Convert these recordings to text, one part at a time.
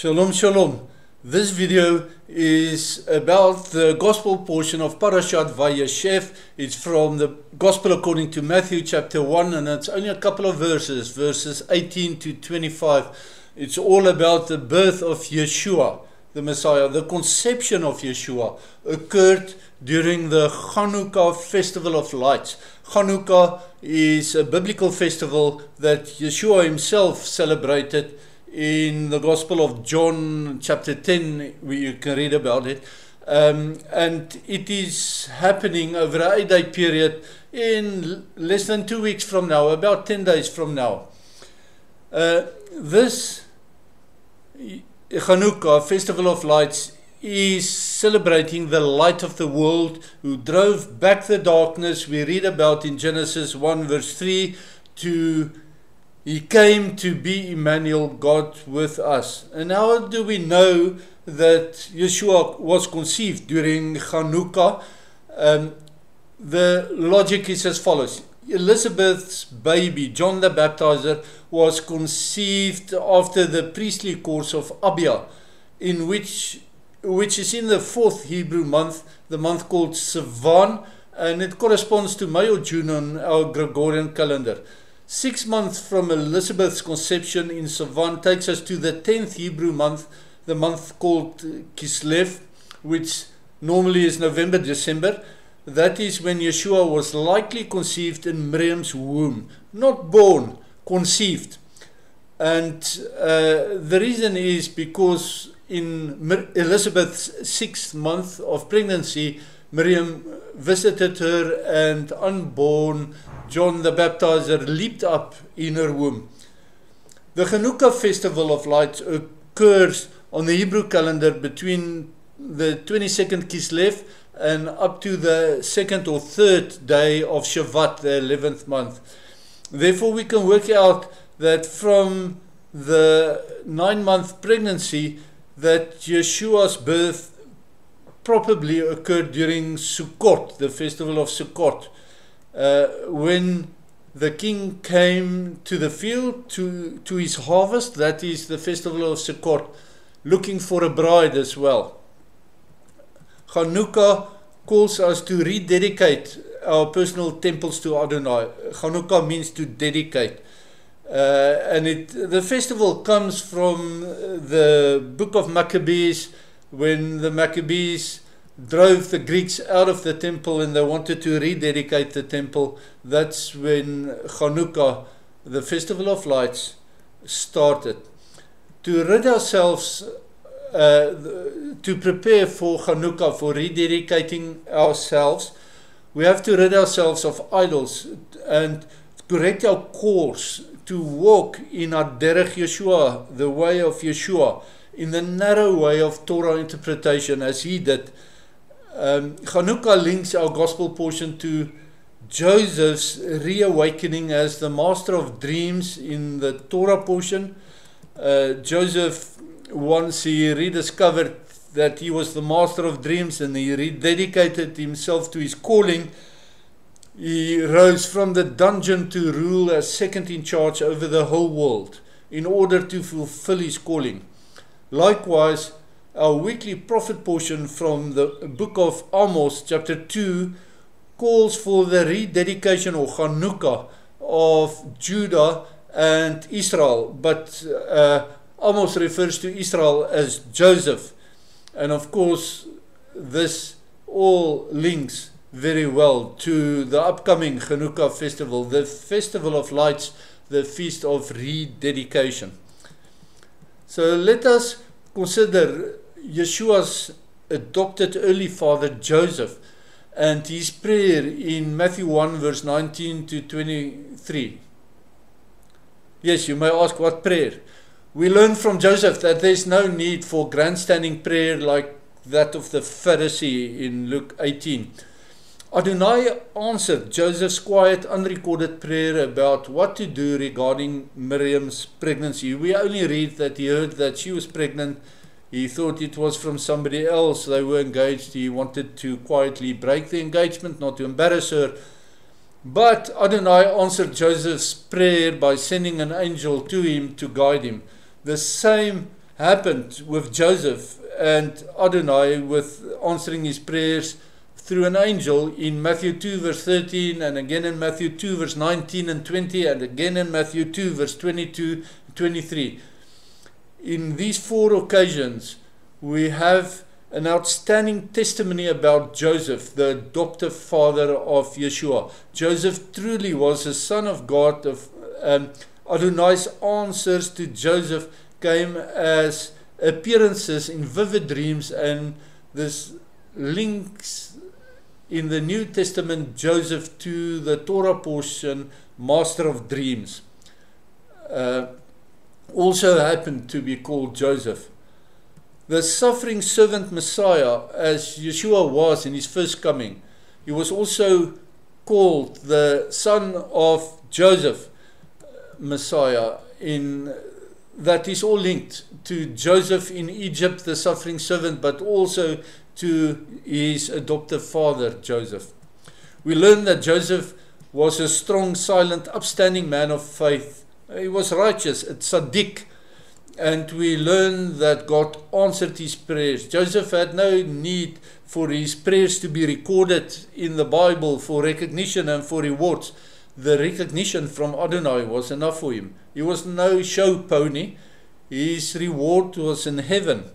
Shalom, shalom. This video is about the gospel portion of Parashat Vayeshev. It's from the gospel according to Matthew chapter 1, and it's only a couple of verses 18 to 25. It's all about the birth of Yeshua, the Messiah. The conception of Yeshua occurred during the Chanukah Festival of Lights. Chanukah is a biblical festival that Yeshua himself celebrated. In the Gospel of John chapter 10, you can read about it. And it is happening over an 8-day period in less than 2 weeks from now, about 10 days from now. This Chanukah, Festival of Lights, is celebrating the light of the world who drove back the darkness. We read about in Genesis 1 verse 3 to He came to be Emmanuel, God with us. And how do we know that Yeshua was conceived during Chanukah? The logic is as follows. Elizabeth's baby, John the Baptizer, was conceived after the priestly course of Abia, which is in the 4th Hebrew month, the month called Sivan, and it corresponds to May or June on our Gregorian calendar. 6 months from Elizabeth's conception in Sivan takes us to the 10th Hebrew month, the month called Kislev, which normally is November, December. That is when Yeshua was likely conceived in Miriam's womb. Not born, conceived. And the reason is because in Elizabeth's 6th month of pregnancy, Miriam visited her, and unborn John the Baptizer leaped up in her womb. The Chanukah Festival of Lights occurs on the Hebrew calendar between the 22nd Kislev and up to the 2nd or 3rd day of Shevat, the 11th month. Therefore, we can work out that from the 9-month pregnancy that Yeshua's birth probably occurred during Sukkot, the festival of Sukkot, when the king came to the field to his harvest. That is the festival of Sukkot, looking for a bride as well. Chanukah calls us to rededicate our personal temples to Adonai. Chanukah means to dedicate. And the festival comes from the book of Maccabees, when the Maccabees drove the Greeks out of the temple and they wanted to rededicate the temple. That's when Chanukah, the Festival of Lights, started. To rid ourselves, to prepare for Chanukah, for rededicating ourselves, we have to rid ourselves of idols and correct our course, to walk in our derech Yeshua, the way of Yeshua, in the narrow way of Torah interpretation, as he did. Chanukah links our gospel portion to Joseph's reawakening as the master of dreams in the Torah portion. Joseph, once he rediscovered that he was the master of dreams and he rededicated himself to his calling, he rose from the dungeon to rule as second in charge over the whole world in order to fulfill his calling. Likewise, our weekly prophet portion from the book of Amos, chapter 2, calls for the rededication or Chanukah of Judah and Israel. But Amos refers to Israel as Joseph. And of course, this all links very well to the upcoming Chanukah festival, the Festival of Lights, the Feast of Rededication. So let us consider Yeshua's adopted early father Joseph and his prayer in Matthew 1 verse 19 to 23. Yes, you may ask, what prayer? We learn from Joseph that there is no need for grandstanding prayer like that of the Pharisee in Luke 18. Adonai answered Joseph's quiet, unrecorded prayer about what to do regarding Miriam's pregnancy. We only read that he heard that she was pregnant. He thought it was from somebody else. They were engaged. He wanted to quietly break the engagement, not to embarrass her. But Adonai answered Joseph's prayer by sending an angel to him to guide him. The same happened with Joseph and Adonai with answering his prayers through an angel in Matthew 2 verse 13 and again in Matthew 2 verse 19 and 20 and again in Matthew 2 verse 22 and 23. In these 4 occasions we have an outstanding testimony about Joseph, the adoptive father of Yeshua. Joseph truly was a son of God. Adonai's answers to Joseph came as appearances in vivid dreams, and this links in the New Testament Joseph to the Torah portion, master of dreams. Also happened to be called Joseph. The suffering servant Messiah, as Yeshua was in his first coming, he was also called the son of Joseph, Messiah. In that is all linked to Joseph in Egypt, the suffering servant, but also to his adoptive father, Joseph. We learn that Joseph was a strong, silent, upstanding man of faith. He was righteous, a tzaddik. And we learn that God answered his prayers. Joseph had no need for his prayers to be recorded in the Bible for recognition and for rewards. The recognition from Adonai was enough for him. He was no show pony. His reward was in heaven,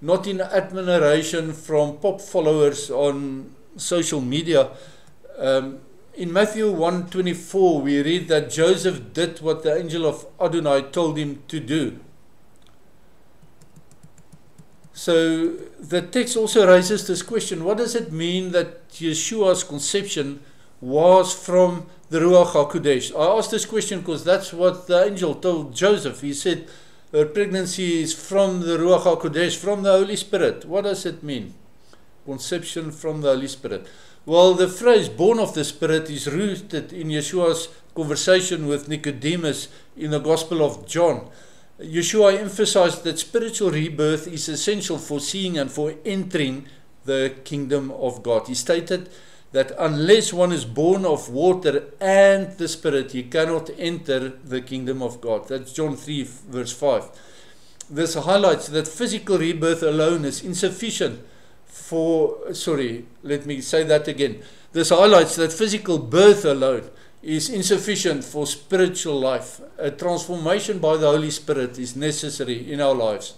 not in admiration from pop followers on social media. In Matthew 1:24, we read that Joseph did what the angel of Adonai told him to do. So the text also raises this question: what does it mean that Yeshua's conception was from the Ruach HaKodesh? I asked this question because that's what the angel told Joseph. He said her pregnancy is from the Ruach HaKodesh, from the Holy Spirit. What does it mean? Conception from the Holy Spirit. Well, the phrase born of the Spirit is rooted in Yeshua's conversation with Nicodemus in the Gospel of John. Yeshua emphasized that spiritual rebirth is essential for seeing and for entering the kingdom of God. He stated that unless one is born of water and the Spirit, he cannot enter the kingdom of God. That's John 3 verse 5. This highlights that physical rebirth alone is insufficient for, This highlights that physical birth alone is insufficient for spiritual life. A transformation by the Holy Spirit is necessary in our lives.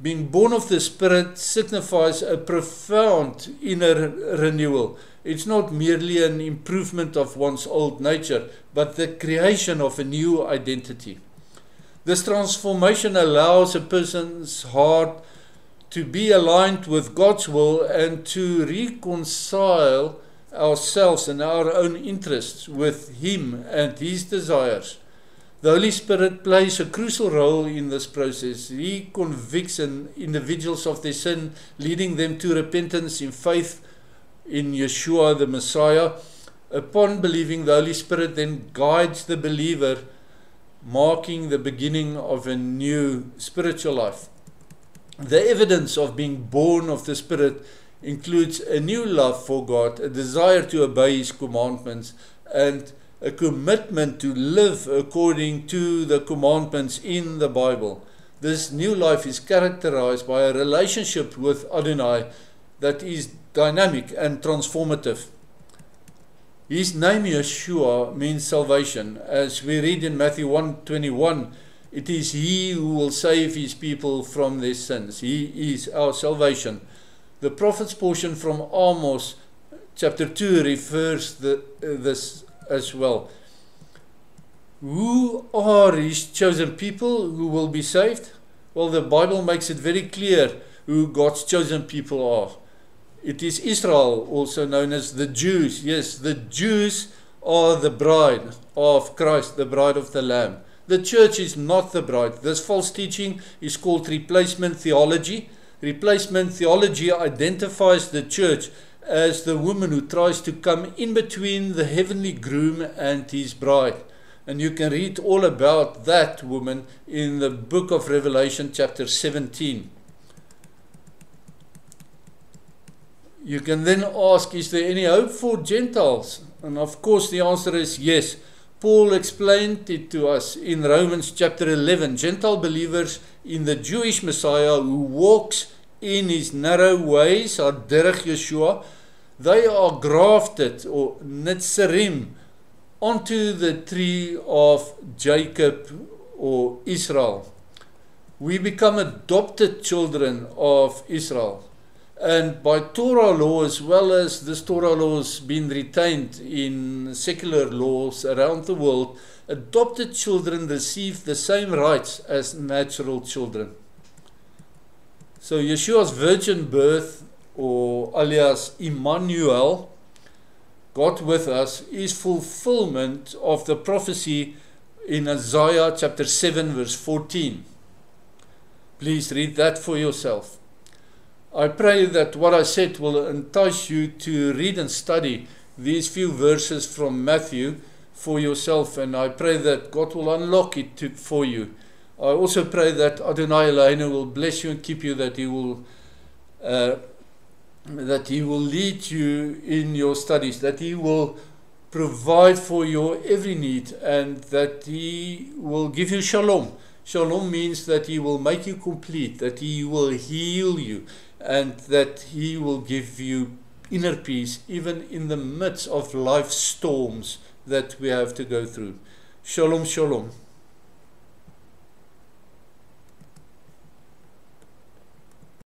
Being born of the Spirit signifies a profound inner renewal. It's not merely an improvement of one's old nature, but the creation of a new identity. This transformation allows a person's heart to be aligned with God's will and to reconcile ourselves and our own interests with Him and His desires. The Holy Spirit plays a crucial role in this process. He convicts individuals of their sin, leading them to repentance in faith in Yeshua the Messiah. Upon believing, the Holy Spirit then guides the believer, marking the beginning of a new spiritual life. The evidence of being born of the Spirit includes a new love for God, a desire to obey His commandments, and a commitment to live according to the commandments in the Bible. This new life is characterized by a relationship with Adonai that is dynamic and transformative. His name Yeshua means salvation. As we read in Matthew 1:21, it is He who will save His people from their sins. He is our salvation. The prophet's portion from Amos chapter 2 refers this as well. Who are His chosen people who will be saved? Well, the Bible makes it very clear who God's chosen people are. It is Israel, also known as the Jews. Yes, the Jews are the bride of Christ, the bride of the Lamb. The church is not the bride. This false teaching is called replacement theology. Replacement theology identifies the church as the woman who tries to come in between the heavenly groom and his bride. And you can read all about that woman in the book of Revelation chapter 17. You can then ask, is there any hope for Gentiles? And of course the answer is yes. Paul explained it to us in Romans chapter 11. Gentile believers in the Jewish Messiah who walks in his narrow ways, Derech Yeshua, they are grafted, or Netzarim, onto the tree of Jacob or Israel. We become adopted children of Israel. And by Torah law, as well as this Torah law has been retained in secular laws around the world, adopted children receive the same rights as natural children. So Yeshua's virgin birth, or alias Immanuel, God with us, is fulfillment of the prophecy in Isaiah chapter 7 verse 14. Please read that for yourself. I pray that what I said will entice you to read and study these few verses from Matthew for yourself, and I pray that God will unlock it for you. I also pray that Adonai Eloheinu will bless you and keep you, that He will lead you in your studies, that He will provide for your every need, and that He will give you shalom. Shalom means that He will make you complete, that He will heal you, and that He will give you inner peace even in the midst of life's storms that we have to go through. Shalom, shalom.